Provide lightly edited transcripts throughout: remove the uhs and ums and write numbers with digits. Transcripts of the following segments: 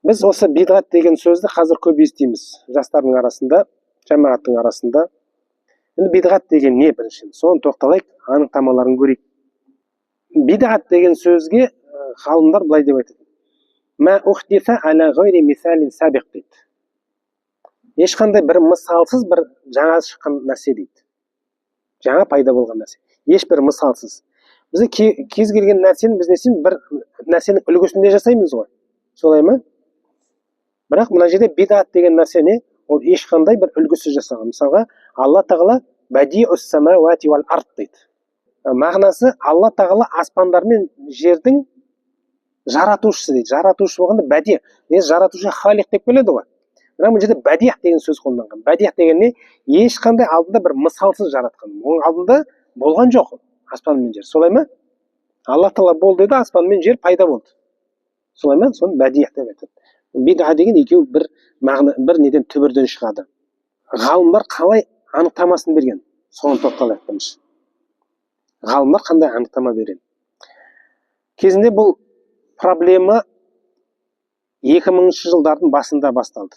Біз осы бидғат деген сөзді қазір көп естиміз жастардың арасында, жамағаттың арасында. Енді бидғат деген не біріншіден? Соны тоқталайық, анықтамаларын көрейік. Бидғат деген сөзге ғалымдар былай деп айтады. Ма ухдифа аля гайри мисалин сабиқ дейді. Ешқандай бір мысалсыз бір жаңа шыққан нәрсе дейді. Жаңа пайда болған нәрсе. Ешбір мысалсыз. Біз кез келген нәрсені біз несін бір нәрсенің үлгісінде жасаймыз ғой. Солай ма? Бірақ мына жерде бидғат деген нәрсе не? Ол ешқандай бір үлгісіз жасаған. Мысалға, Алла тағала бадиус самауати вал ард дейді. Мағынасы Алла тағала аспандар мен жердің жаратушысы дейді. Жаратушы болғанда бади. Жаратушы халиқ деп келеді ғой. Бірақ бұл жерде бадих деген сөз қолданған. Бадих деген не? Ешқандай алдында бір мысалсыз жаратқан. Оның алдында болған жоқ аспан мен жер. Солай ма? Алла тағала болды деді, аспан мен жер пайда болды. Солай ма? Соны бадих деп айтады. Бидға деген екеуі бір неден түбірден шығады. Ғалымдар қалай анықтамасын берген? Соны тоқталайық бірінші. Ғалымдар қандай анықтама берген? Кезінде бұл проблема 2000-ші жылдардың басында басталды.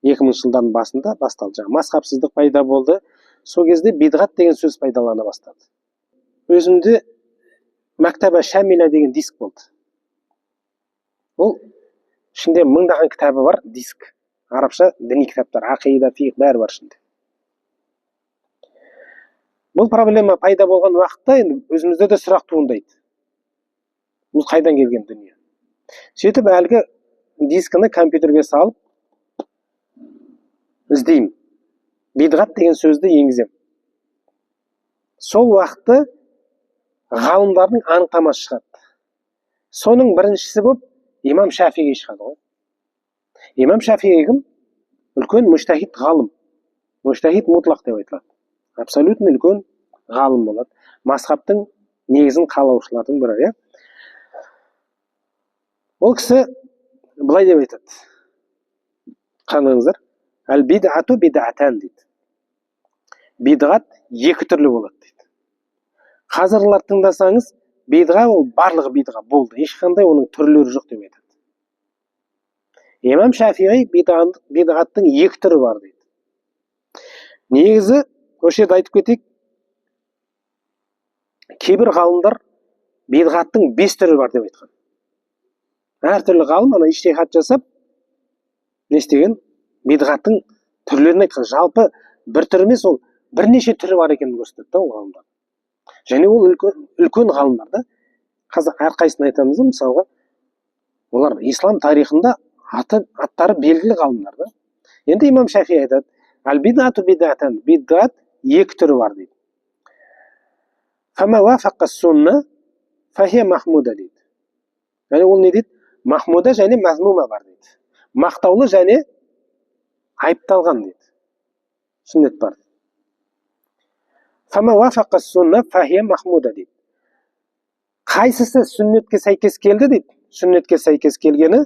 2000-ші жылдардың басында басталды. Мазхабсыздық пайда болды. Сол кезде бидғат деген сөз пайдалана бастады. Өзімде Мактаба Шамиля деген диск болды. Ол ішінде мыңдаған кітабы бар диск. Арабша діни кітаптар, ақида, фиқ бәрі бар ішінде. Бұл проблема пайда болған уақытта енді өзімізде де сұрақ туындайды. Бұл қайдан келген дүние? Сөйтіп әлгі дискіні компьютерге салып іздеймін. Бидғат деген сөзді енгіземін. Сол уақытта ғалымдардың анықтамасы шығады. Соның біріншісі болып имам Шафиғи шығады ғой. Имам Шафиғи кім? Үлкен муштахид ғалым. Муштахид мутлақ деп айтылады. Абсолютно үлкен ғалым болады. Мазхабтың негізін қалаушылардың бірі, Ол кісі былай деп айтады. Қаныңыздар. Әл-бидғату бидғатан дейді. Бидғат екі түрлі болады дейді. Қазірлар тыңдасаңыз, бидға ол барлығы бидға болды. Ешқандай оның түрлері жоқ деп айтады. Имам Шафиғи бидғаттың екі түрі бар дейді. Негізі, осы жерде айтып кетейік, кейбір ғалымдар бидғаттың 5 түрі бар деп айтқан. Әр түрлі ғалым ана иштихад жасап, не істеген? Бидғаттың түрлерін айтқан. Жалпы бір түрі емес, ол бірнеше түрі бар екенін көрсетеді ол ғалымдар. Және ол үлкен ғалымдар да. Қазір әрқайсысын айтамыз, мысалға, олар ислам тарихында аттары белгілі ғалымдар да. Енді имам Шафиғи айтады, әл-бидғату бидғатан, бидғат екі түрі бар дейді. Фама вафаққа сунна фахия махмуда дейді. Және ол не дейді? Махмуда және мазмума бар дейді. Мақтаулы және айыпталған дейді. Сүннет бар. Фама вафаққа сунна фахия махмуда дейді. Қайсысы сүннетке сәйкес келді дейді? Сүннетке сәйкес келгені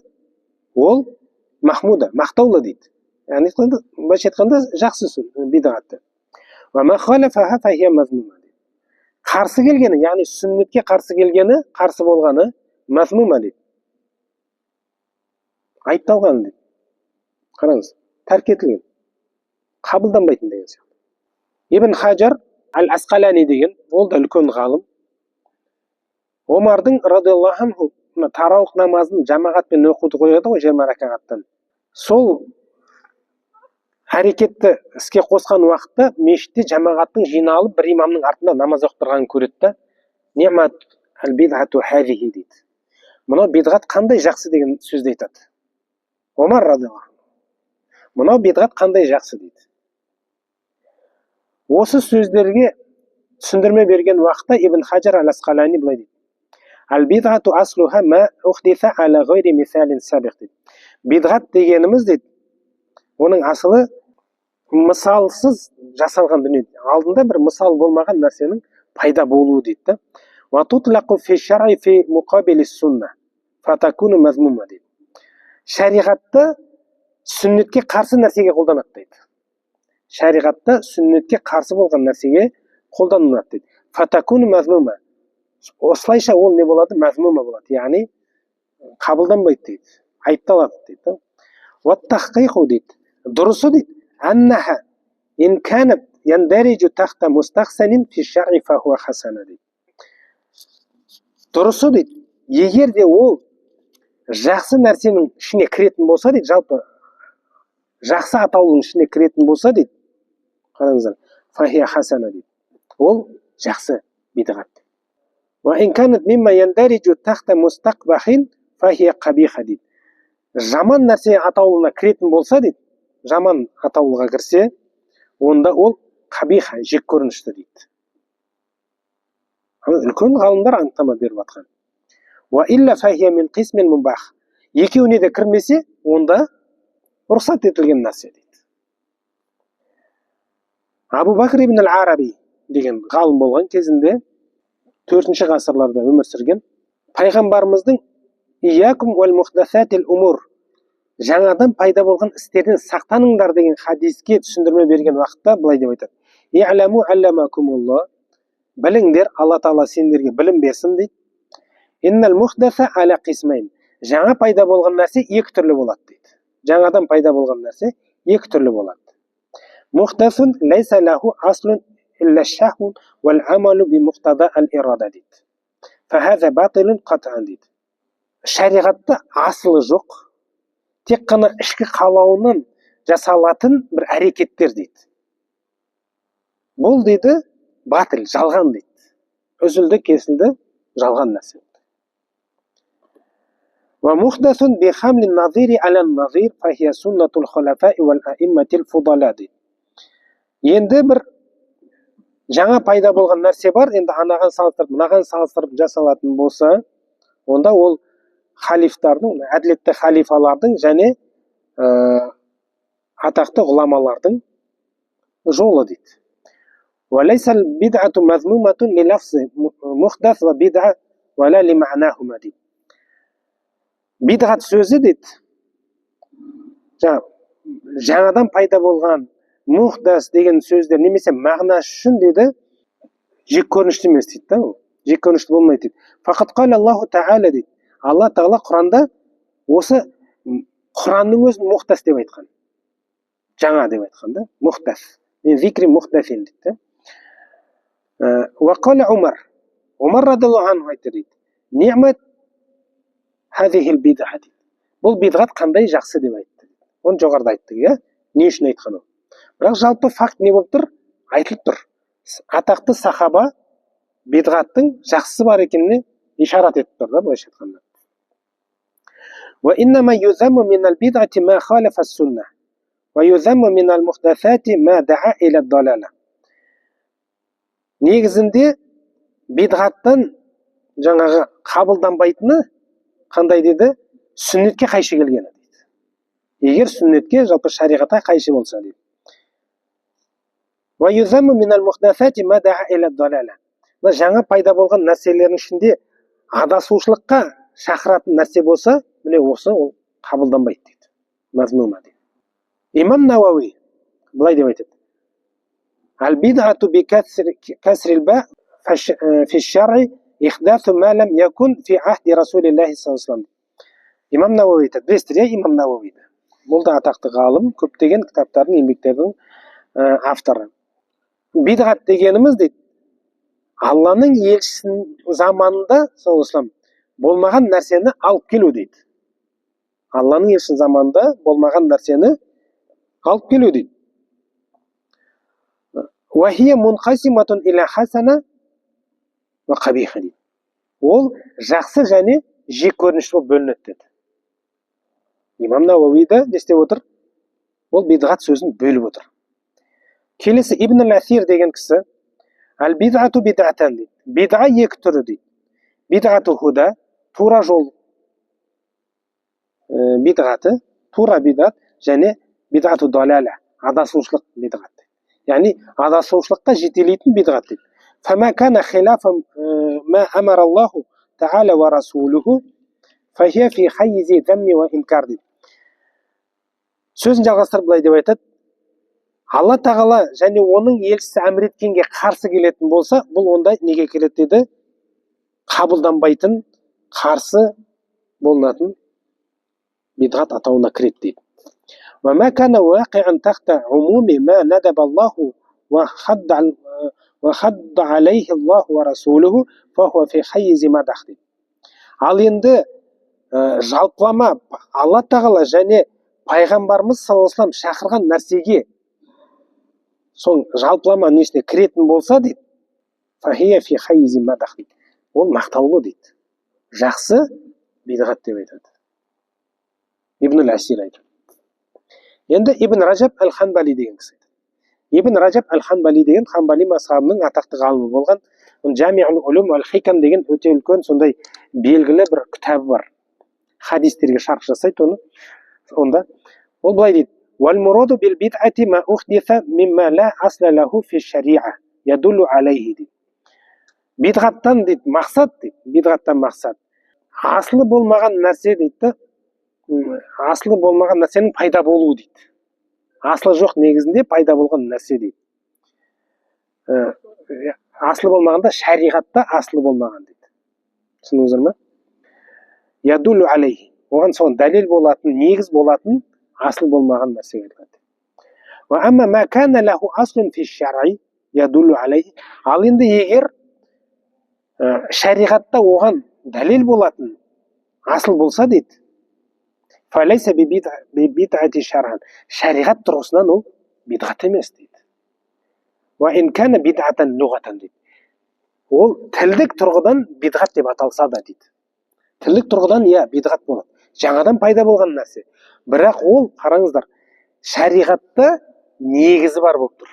ол махмуда, мақтаулы дейді. Яғни былайша айтқанда жақсы бидғатты. Ва ма халафаха фахия мазмума дейді. Қарсы келгені, яғни сүннетке қарсы келгені, қарсы болғаны мазмума дейді. Айыпталған дейді. Қараңыз, тәрк етілген, қабылданбайтын деген сияқты. Ибн Хаджар Әл-Асқалани деген, ол да үлкен ғалым. Омардың радиаллаху анху тарауық намазын жамағатпен оқуды қояды ғой 20 ракағаттан. Сол әрекетті іске қосқан уақытта мешітте жамағаттың жиналып бір имамның артында намаз оқытырғанын көреді да, Ниъмат әл-бидғату хазихи дейді. Мынау бидғат қандай жақсы деген сөзді айтады. Омар радиаллаху анху. Мынау бидғат қандай жақсы дейді. Осы сөздерге түсіндірме берген уақытта Ибн Хаджар Әл-Асқалани былай дейді. Әл-бидғату аслуха ма ухдиса аля гайри мисалин сабиқ дейді. Бидғат дегеніміз дейді, оның асылы мысалсыз жасалған дүние. Алдында бір мысал болмаған нәрсенің пайда болуы дейді. Ва тутлақу фи шар'i фи муқабили сунна фатакуну мазмума дейді. Шариғатта сүннетке қарсы нәрсеге қолданады дейді. Шариғатта сүннетке қарсы болған нәрсеге қолданылады дейді. Фатакуну мазмума. Осылайша ол не болады? Мазмума болады. Яғни қабылданбайды дейді. айыпталады дейді. Уаттахқиқу дейді, дұрысы дейді, аннаха ин канат яндариджу тахта мустахсанин фи шар'i фахуа хасана дейді. Дұрысы дейді, егер де ол жақсы нәрсенің ішіне кіретін болса дейді, жалпы жақсы атаулының ішіне кіретін болса дейді, қараңыздар, фахия хасана дейді, ол жақсы бидғат. Ва ин канат мимма яндариджу тахта мустақбахин фахия қабиха дейді. Жаман нәрсе атаулына кіретін болса дейді, жаман атаулыға кірсе, онда ол қабиха, жек көрінішті дейді. Үлкен ғалымдар анықтама беріп жатқан. Ва илля фахия мин қисмин мубах. Екеуіне де кірмесе, онда рұқсат етілген нәрсе дейді. Абу Бакр ибн ал-Араби деген ғалым болған кезінде 4-ші ғасырларда өмір сүрген. Пайғамбарымыздың иякум уал мухдасатил умур, жаңадан пайда болған істерден сақтаныңдар деген хадиске түсіндірме берген уақытта былай деп айтады. И'ламу алламакумулла, біліңдер, Алла Тағала сендерге білім берсін дейді. Иннал мухдаса аля қисмайн, жаңа пайда болған нәрсе екі түрлі болады дейді. Жаңадан пайда болған нәрсе екі түрлі болады. Мухдасун лайса лаху аслун илля шахун вал амалу би муқтада ал-ирада дейді. Фахаза батилун қатан дейді. Шариғатта асылы жоқ, тек қана ішкі қалауынан жасалатын бір әрекеттер дейді. Бұл дейді батыл, жалған дейді. Үзілді кесілді жалған нәрсе. Ва мухдасун би хамлин назири алан назир фахия суннатул хулафаи вал аимматил фудала дейді. Енді бір жаңа пайда болған нәрсе бар, енді анаған салыстырып, мынаған салыстырып жасалатын болса, онда ол халифтардың, әділетті халифалардың және атақты ғұламалардың жолы дейді. Валайсал бид'ату мазмуматун ли лафзи мухдас ва бид'a вала ли ма'нахума дейді. Бидғат сөзі дейді, жаңадан пайда болған мухдас деген сөздер немесе мағынасы үшін дейді, жек көрінішті емес дейді. Жек көрінішті болмайды дейді. Фақат қал Аллаху Тағала дейді. Алла Тағала Құранда осы Құранның өзін мухдас деп айтқан. Жаңа деп айтқан да, мухдас. Мен зикри мухдасин дейді. Ва қал Умар. Умар радиаллаху анху айтты дейді. Ниъмат хазихил бид'a дейді. Бұл бидғат қандай жақсы деп айтты. Оны жоғарыда айттық, иә? Не үшін айтқан ол? Бірақ жалпы факт не болып тұр? Айтылып тұр. Атақты сахаба бидғаттың жақсысы бар екеніне ишарат етіп тұр да, былайша айтқанда. Ва иннама юзамму минал бид'ати ма халафа ас-сунна ва юзамму минал мухдасати ма да'a иля ад-далала. Негізінде бидғаттан жаңағы қабылданбайтыны қандай деді? Сүннетке қайшы келгені дейді. Егер сүннетке, жалпы шариғатқа қайшы болса дейді. Ва юзамму минал мухдасати ма да'a иля ад-далала. Жаңа пайда болған нәрселердің ішінде адасушылыққа шақыратын нәрсе болса, міне осы ол қабылданбайды дейді. Мазмума дейді. Имам Науауи былай деп айтады. Ал-бид'ату би касрил ба фи шар'i ихдасу ма лам якун фи ахди Расулиллахи саллаллаху алейхи. Имам Науауи айтады. Білесіздер, Имам Науауиді. Бұл да атақты ғалым, көптеген кітаптардың, еңбектердің авторы. Бидғат дегеніміз дейді, Алланың елшісінің заманында, саллаллаху болмаған нәрсені алып келу дейді. Алланың елшісінің заманында болмаған нәрсені алып келу дейді. Уахия мунқасиматун иля хасана ва қабиха дейді. Ол жақсы және жек көрінішті болып бөлінеді деді. Имам Науауи да не істеп отыр? Ол бидғат сөзін бөліп отыр. Келесі Ибн ал-Асир деген кісі Ал-бид'ату бид'атан дейді. Бид'a екі түрі дейді. Бид'ату худа, тура жол бид'аты, тура бид'ат және бид'ату далала, адасушылық бид'ат. Яғни адасушылыққа жетелейтін бид'ат дейді. Фама кана хилафа ма амара Аллаху Тағала ва расулуху фахия фи хайзи замми ва инкар дейді. Сөзін жалғастырып былай деп айтады. Алла Тағала және оның елшісі әмір еткенге қарсы келетін болса, бұл онда неге келеді деді? Қабылданбайтын, қарсы болатын бидғат атауына кіреді дейді. وما كان واقعا تحت عموم ما ندب الله وحد عليه الله ورسوله فهو في حيز مدح дейді. Ал енді жалпылама алла тағала және пайғамбарымыз саллаллаху алейхи вассалам шақырған нәрсеге сол жалпылама несіне кіретін болса дейді, фахия фи хайзи мадах дейді, ол мақтаулы дейді, жақсы бидғат деп айтады. Ибн әл-Асир айтады. Енді Ибн Раджаб әл-Ханбали деген кісі айтады. Ибн Раджаб әл-Ханбали деген Ханбали мазхабының атақты ғалымы болған. Жамиул улум вал хикам деген өте үлкен сондай белгілі бір кітабы бар. Хадистерге шарх жасайды оны. Онда ол былай дейді: "Вал мураду бил бид'ати ма ухдиса мимма ла асла лаху фи шариа ядуллу алейхи." дейді. Бидғаттан дейді мақсат дейді, бидғаттан мақсат асылы болмаған нәрсе дейді, асылы болмаған нәрсенің пайда болуы дейді. Асылы жоқ негізінде пайда болған нәрсе дейді. Асылы болмағанда шариғатта асылы болмаған дейді. Түсіндіңіздер ме? Ядуллу алейхи. Оған соған дәлел болатын, негіз болатын асыл болмаған нәрсе айтады. Ва амма ма кана лаху аслун фи шар'i ядуллу алейхи. Ал енді егер шариғатта оған дәлел болатын асыл болса дейді, фалайса би бид'ати шар'ан. Шариғат тұрғысынан ол бидғат емес дейді. Ва ин кана бид'атан луғатан дейді. Ол тілдік тұрғыдан бидғат деп аталса да дейді. Тілдік тұрғыдан бидғат болады. Жаңадан пайда болған нәрсе. Бірақ ол, қараңыздар, шариғатта негізі бар болып тұр.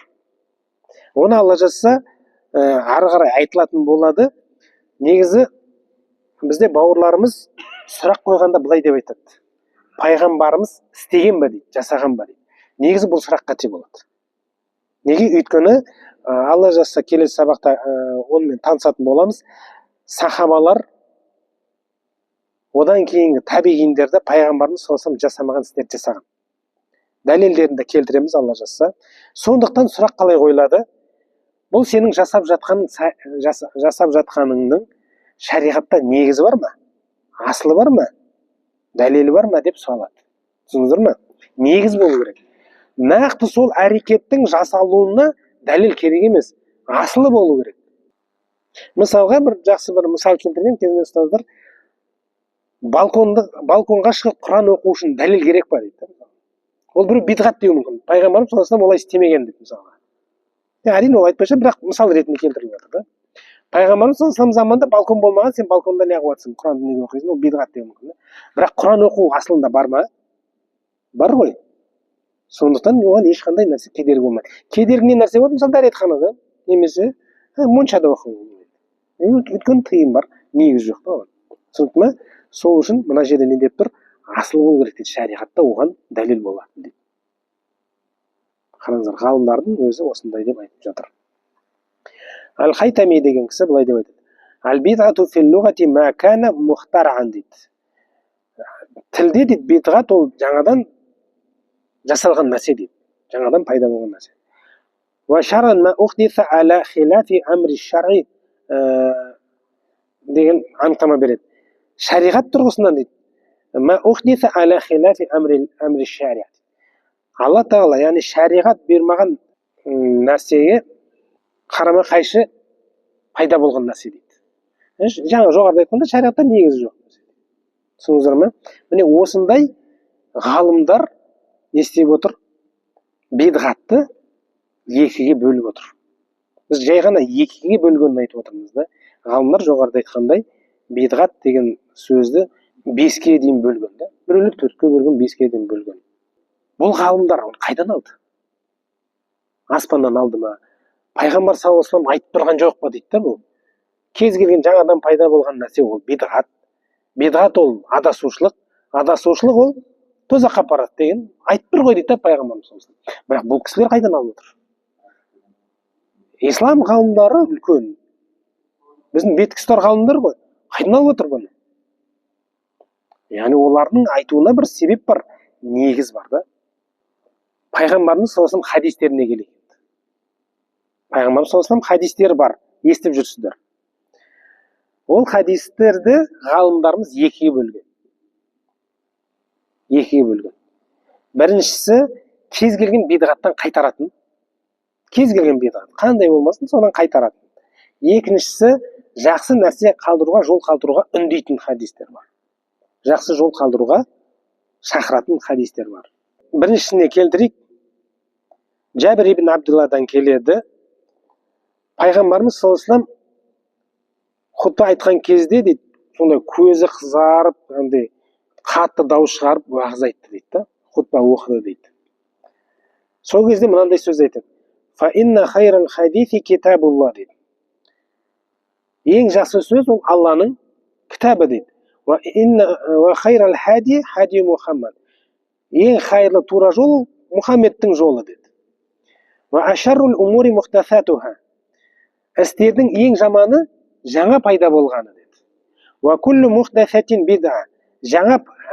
Оны алла жазса, ары қарай айтылатын болады. Негізі бізде бауырларымыз сұрақ қойғанда былай деп айтады: пайғамбарымыз істеген бе дейді, жасаған ба дейді. Негізі бұл сұрақ қате болады. Неге? Өйткені алла жазса келесі сабақта онымен танысатын боламыз. Сахабалар одан кейінгі табиғиндерді пайғамбарымыз саллаллаху алейхи жасамаған істерді жасаған. Дәлелдерін де келтіреміз алла жазса. Сондықтан сұрақ қалай қойылады? Бұл сенің жасап жатқаныңның шариғатта негізі бар ма? Асылы бар ма? Дәлелі бар ма деп сұралады. Түсіндіңіздер ме? Негіз болу керек. Нақты сол әрекеттің жасалуына дәлел керек емес, асылы болу керек. Мысалға бір жақсы бір мысал келтірген кезінде ұстаздар балконға шығып Құран оқу үшін дәлел керек па дейді. Ол біреу бидғат деуі мүмкін. Пайғамбарымыз саллаллаху алейхи вассалам олай істемеген дейді мысалға. Әрине ол айтпайша, бірақ мысал ретінде келтіріліп жатыр да. Пайғамбарымыз саллаллаху алейхи вассалам заманында балкон болмаған, сен балконда неғып жатсың? Құран неге оқисың? Ол бидғат деуі мүмкін. Бірақ Құран оқу асылында бар ма? Бар ғой. Сондықтан оған ешқандай нәрсе кедергі болмайды. Кедергі не нәрсе болады? Мысалы дәретханада немесе моншада оқу. Өйткені тыйым бар, негіз жоқ та оған. Түсінікті ме? Сол үшін мына жерде не деп тұр? Асыл болу керек дейді, шариғатта оған дәлел болады дейді. Қараңыздар, ғалымдардың өзі осындай деп айтып жатыр. Ал-Хайтами деген кісі былай деп айтады: Ал-бидғату фил луғати ма кана мухтаран дейді. Тілде дейді, бидғат ол жаңадан жасалған нәрсе дейді. Жаңадан пайда болған нәрсе. Ва шаран ма ухдиса аля хилафи амри шар'i деген анықтама береді. Шариғат тұрғысынан дейді, ма ухдиса аля хилафи амри шари'а. Алла тағала, яғни шариғат бермаған нәрсеге қарама қайшы пайда болған нәрсе дейді. Жаңа жоғарыда айтқанда шариғатта негізі жоқ. Түсіндіңіздер ме? Міне осындай ғалымдар не істеп отыр? Бидғатты екіге бөліп отыр. Біз жай ғана екіге бөлгенін айтып отырмыз да. Ғалымдар жоғарыда айтқандай бидғат деген сөзді 5-ке дейін бөлген да. Біреулер 4-ке бөлген, 5-ке дейін бөлген. Бұл ғалымдар қайдан алды? Аспаннан алды ма? Пайғамбар саллаллаху алейхи вассалам айтып тұрған жоқ па дейді да бұл. Кез келген жаңадан пайда болған нәрсе ол бидғат. Бидғат ол адасушылық. Адасушылық ол тозаққа апарады деген айтып тұр ғой дейді пайғамбарымыз саллаллаху алейхи вассалам. Бірақ бұл кісілер қайдан алып отыр? Ислам ғалымдары үлкен. Біздің беткі ұстар ғалымдар ғой. Қайдан алып отыр бұны? Яғни олардың айтуына бір себеп бар, негіз бар да. Пайғамбарымыз саллаллаху алейхи вассалам хадистеріне келейік. Пайғамбарымыз саллаллаху алейхи вассалам хадистері бар, естіп жүрсіздер. Ол хадистерді ғалымдарымыз екіге бөлген. екіге бөлген. Біріншісі кез келген бидғаттан қайтаратын. Кез келген бидғат, қандай болмасын, содан қайтаратын. Екіншісі жақсы нәрсе қалдыруға, жол қалдыруға үндейтін хадистер бар. Жақсы жол қалдыруға шақыратын хадистер бар. Біріншісіне келтірейік. Жәбір ибн Абдулладан келеді. Пайғамбарымыз саллаллаху алейхи вассалам хутба айтқан кезде дейді, сондай көзі қызарып, андай қатты дауыс шығарып уағыз айтты дейді да, хутба оқыды дейді. Сол кезде мынандай сөз айтады. Фа инна хайрал хадифи китабулла дейді. Ең жақсы сөз ол Алланың кітабы дейді. Ва хайрал хади хади Мухаммад. Ең хайырлы тура жол Мұхаммедтің жолы дейді. Ва ашаррул умури мухтасатуха. Істердің ең жаманы жаңа пайда болғаны дейді. Ва куллу мухтасатин бид'a.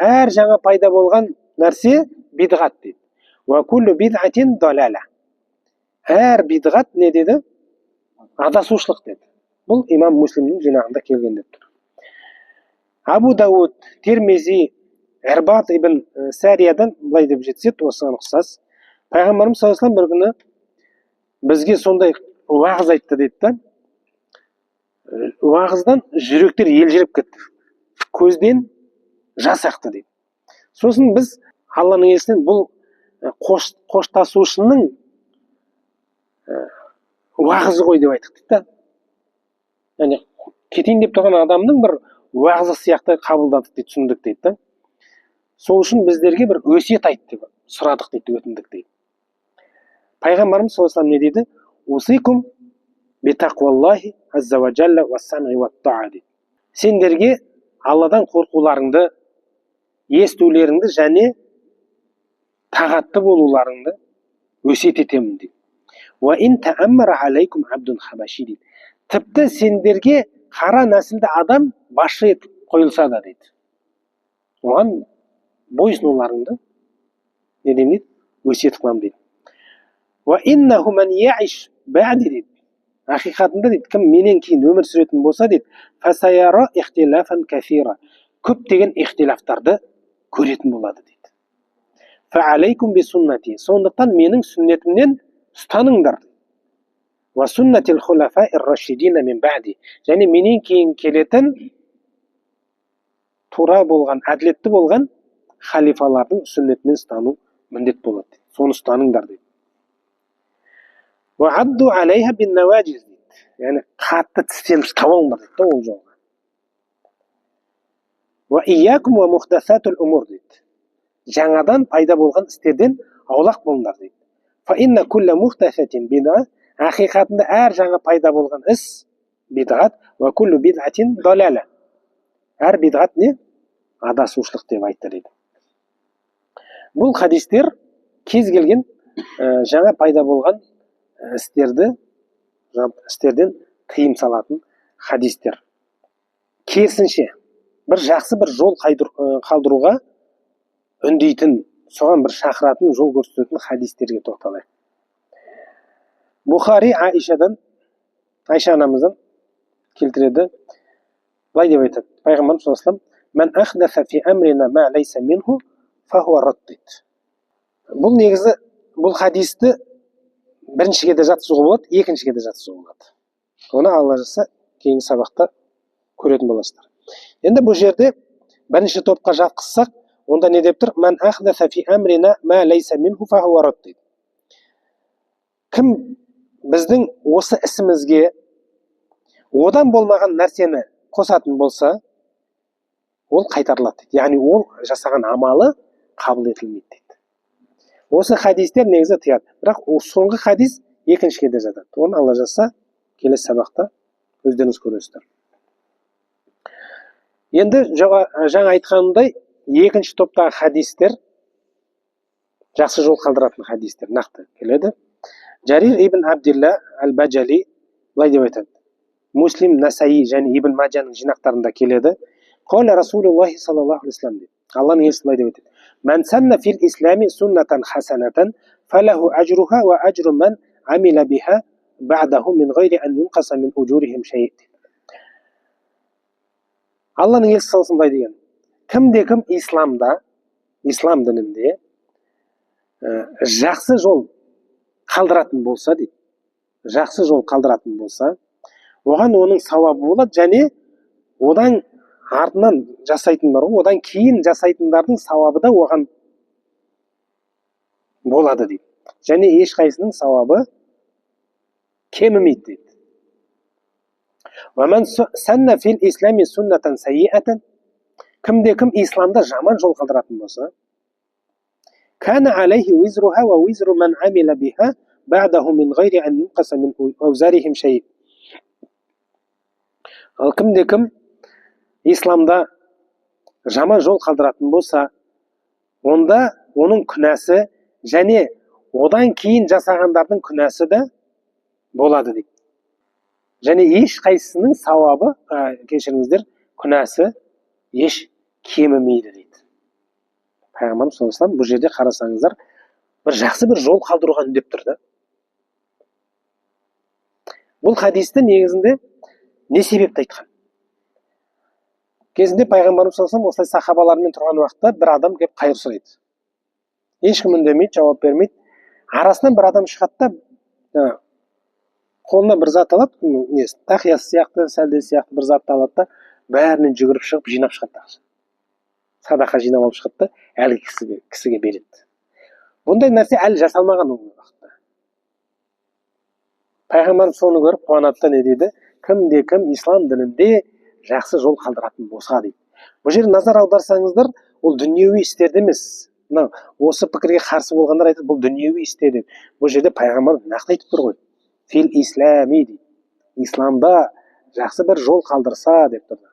Әр жаңа пайда болған нәрсе бидғат дейді. Ва куллу бид'атин далала. Әр бидғат не деді? Адасушылық деді. Бұл имам Муслимнің жинағында келген деп тұр. Абу Дауд, Тирмизи, Ирбат ибн Сариядан былай деп жеткізеді, осыған ұқсас. Пайғамбарымыз саллаллаху алейхи вассалам бір күні бізге сондай уағыз айтты дейді да. Уағыздан жүректер елжіреп кетті. Көзден жас ақты дейді. Сосын біз Алланың елшісінен бұл қоштасушының уағызы ғой деп айттық дейді да. Яғни кетейін деп тұрған адамның бір уағызы сияқты қабылдадық дейді, түсіндік дейді да. Сол үшін біздерге бір өсиет айт деп сұрадық дейді, өтіндік дейді. Пайғамбарымыз саллаллаху алейхи вассалам не дейді? Усикум битақваллахи азза ва джалла ва сам'i ва та'a дейді. Сендерге Алладан қорқуларыңды, естулеріңді және тағатты болуларыңды өсиет етемін дейді. Ва ин тааммара алейкум абдун хабаши дейді. Тіпті сендерге қара нәсілді адам басшы етіп қойылса да дейді. Оған бойсынуларыңды не деймін дейді? Өсиет қыламын дейді. Ва иннаху ман яиш бa'ди дейді. Ақиқатында дейді, кім менен кейін өмір сүретін болса дейді, фасаяра ихтилафан кафира. Көптеген ихтилафтарды көретін болады дейді. Фа алейкум би суннати. Сондықтан менің сүннетімнен ұстаныңдар. Ва суннатил хулафа ир-рашидина мин бa'ди. Және менен кейін келетін тура болған, әділетті болған халифалардың сүннетімен ұстану міндет болады. Соны ұстаныңдар дейді. Ва адду алейха бин наважиз дейді. Яғни қатты тістерін ұстап алыңдар дейді ол жолға. Ва iyyakum ва мухдасатул умур дейді. Жаңадан пайда болған істерден аулақ болыңдар дейді. Фа инна кулла мухдасатин бид'a. Ақиқатында әр жаңа пайда болған іс бидғат. Ва куллу бид'атин далала. Әр бидғат не? Адасушылық деп айтты дейді. Бұл хадистер кез келген жаңа пайда болған істерден тыйым салатын хадистер. Керісінше, бір жақсы бір жол қалдыруға үндейтін, соған бір шақыратын, жол көрсететін хадистерге тоқталайық. Бухари Айша анамыздан келтіреді. Былай деп айтады. Пайғамбарымыз саллаллаху алейхи ва саллям: "Ман ахдафа фи амрина ма лайса минху фахуа рад" дейді. Бұл негізі бұл хадисті біріншіге де жатқызуға болады, екіншіге де жатқызуға болады. Оны Алла жазса кейінгі сабақта көретін боласыздар. Енді бұл жерде бірінші топқа жатқызсақ, онда не деп тұр? Ман ахдафа фи амрина ма лайса минху фахуа рад дейді. Кім біздің осы ісімізге одан болмаған нәрсені қосатын болса, ол қайтарылады дейді. Яғни ол жасаған амалы қабыл етілмейді дейді. Осы хадистер негізі тияды. Бірақ соңғы хадис екіншіге де жатады. Оны Алла жазса келесі сабақта өздеріңіз көресіздер. Енді жаңа айтқанымдай, екінші топтағы хадистер, жақсы жол қалдыратын хадистер нақты келеді. Жарир ибн Абдилла аль-Баджали былай деп айтады. Муслим, Насаи және Ибн Маджаның жинақтарында келеді. Қала Расулуллахи саллаллаху алейхи ва саллям дейді. Алланың елшісі былай деп айтады. Ман санна фил ислами суннатан хасанатан фалаху ажруха ва ажру ман амила биха ба'даху мин гайри ан юнқаса мин уджурихим шей. Алланың елшісі саллаллаху алейхи ва саллям деген. Кімде-кім исламда ислам дінінде жақсы жол қалдыратын болса дейді, жақсы жол қалдыратын болса, оған оның сауабы болады, және одан артынан жасайтындар, одан кейін жасайтындардың сауабы да оған болады дейді. Және ешқайсының сауабы кемімейді дейді. وَمَنْ سَنَّ فِي الْإِسْلَامِ سُنَّةً سَيِّئَةً, кімде-кім исламда жаман жол қалдыратын болса, كَانَ عَلَيْهِ وِزْرُهَا وَوِزْرُ مَنْ عَمِلَ بِهَا بَعْدَهُ مِنْ غَيْرِ أَنْ يُنْقَصَ مِنْ أَوْزَارِهِمْ شَيْءٌ. Ал кімде-кім исламда жаман жол қалдыратын болса, онда оның күнәсі және одан кейін жасағандардың күнәсі де болады дейді. Және еш қайсысының сауабы, кешіріңіздер, күнәсі еш кемімейді дейді. Пайғамбарымыз саллаллаху алейхи ва саллям бұл жерде қарасаңыздар, бір жақсы бір жол қалдыруға үндеп тұр да. Бұл хадисті негізінде не себепті айтқан? Кезінде пайғамбарымыз саллаллаху алейхи ва саллям осылай сахабалармен тұрған уақытта бір адам келіп қайыр сұрайды. Ешкім үндемейді, жауап бермейді. Арасынан бір адам шығады да, қолына бір зат алады, тақиясы сияқты, сәлде сияқты бір затты алады да, бәрінен жүгіріп шығып, жинап шығады. Садақа жинап алып шығады да, әлгі кісіге береді. Бұндай нәрсе әлі жасалмаған ол уақытта. Пайғамбарымыз соны көріп қуанады да не дейді? Кімде-кім ислам дінінде жақсы жол қалдыратын болса дейді. Бұл жерде назар аударсаңыздар, ол дүниеви істерді емес. Осы пікірге қарсы болғандар айтады, бұл дүниеви істер деп. Бұл жерде пайғамбарымыз нақты айтып тұр ғой. Фил ислами дейді. Исламда жақсы бір жол қалдырса деп тұрды.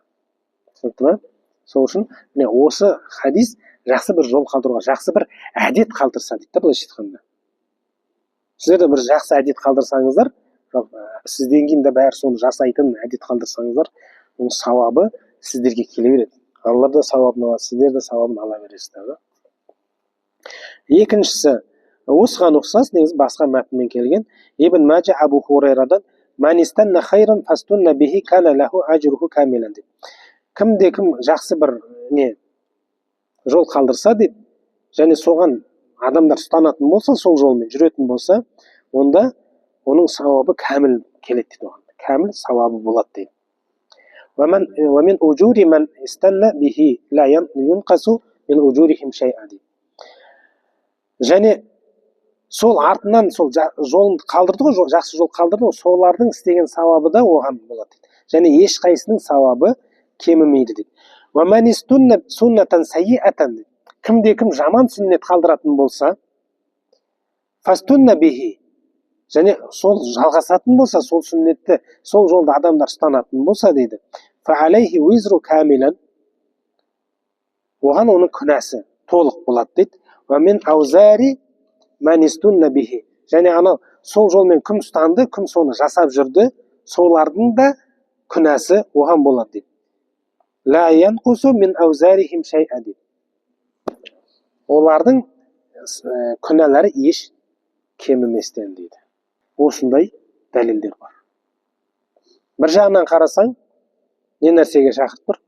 Түсінікті ме? Сол үшін осы хадис жақсы бір жол қалдыруға, жақсы бір әдет қалдырса дейді да, былайша айтқанда. Сіздер де бір жақсы әдет қалдырсаңыздар, сізден кейін де бәрі соны жасайтын әдет қалдырсаңыздар, оның сауабы сіздерге келе береді. Алла да сауабын алады, сіздер де сауабын ала бересіздер. Екіншісі, осыған ұқсас, негізі басқа мәтінмен келген. Ибн Маджа Абу Хурайрадан "Манистанна хайран фастунна бихи кана лаху ажруху камилан" деп. Кімде-кім жақсы бір жол қалдырса дейді, және соған адамдар ұстанатын болса, сол жолмен жүретін болса, онда оның сауабы кәміл келеді дейді оған. Кәміл сауабы болады дейді. وَمِنْ أُجُورِ مَنْ إِسْتَنَّ بِهِ لَا يُنْقَصُ مِنْ أُجُورِهِمْ شَيْئًا дейді. Және сол артынан сол жолын қалдырды ғой, жақсы жол қалдырды ғой, солардың істеген сауабы да оған болады дейді. Және ешқайсының сауабы кемімейді дейді. وَمَنْ إِسْتُنَّ سُنَّةً سَيِّئَةً дейді. Кімде-кім жаман сүннет қалдыратын болса, فَاسْتُنَّ بِهِ, және сол жалғасатын болса, сол сүннетті, сол жолда адамдар ұстанатын болса дейді, فَعَلَيْهِ وِزْرُ كَامِلًا, оған оның күнәсі толық болады дейді. وَمِنْ أَوْزَارِ مَنْ إِسْتُنَّ بِهِ, және анау сол жолмен кім ұстанды, кім соны жасап жүрді, солардың да күнәсі оған болады дейді. لَا يَنْقُسُ مِنْ أَوْزَارِهِمْ شَيْئًا дейді. Олардың күнәлері еш кеміместен дейді. Осындай дәлелдер бар. Бір жағынан қарасаң, не нәрсеге шақырып тұр?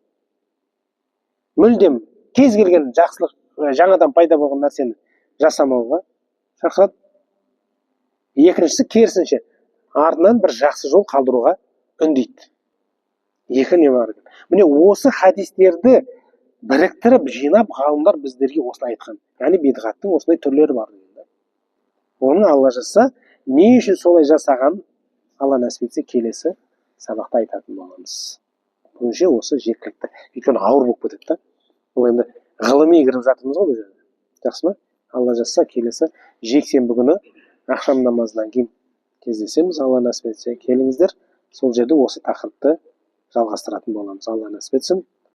Мүлдем кез келген жақсылық, жаңадан пайда болған нәрсені жасамауға шақырады. Екіншісі керісінше, артынан бір жақсы жол қалдыруға үндейді. Екі не бар екен. Міне осы хадистерді біріктіріп, жинап, ғалымдар біздерге осылай айтқан. Яғни бидғаттың осындай түрлері бар дейді. Оның Алла жазса, не үшін солай жасаған, Алла нәсіп етсе келесі сабақта айтатын боламыз. Бүгінше осы жеткілікті. Өйткені ауыр болып кетеді. Бұл енді ғылыми кіріп жатырмыз ғой бұл жерде. Жақсы ма? Алла жазса келесі жексенбі күні ақшам намазынан кейін кездесеміз. Алла нәсіп етсе келіңіздер. Сол жерде осы тақырыпты жалғастыратын боламыз. Алла нәсіп етсін.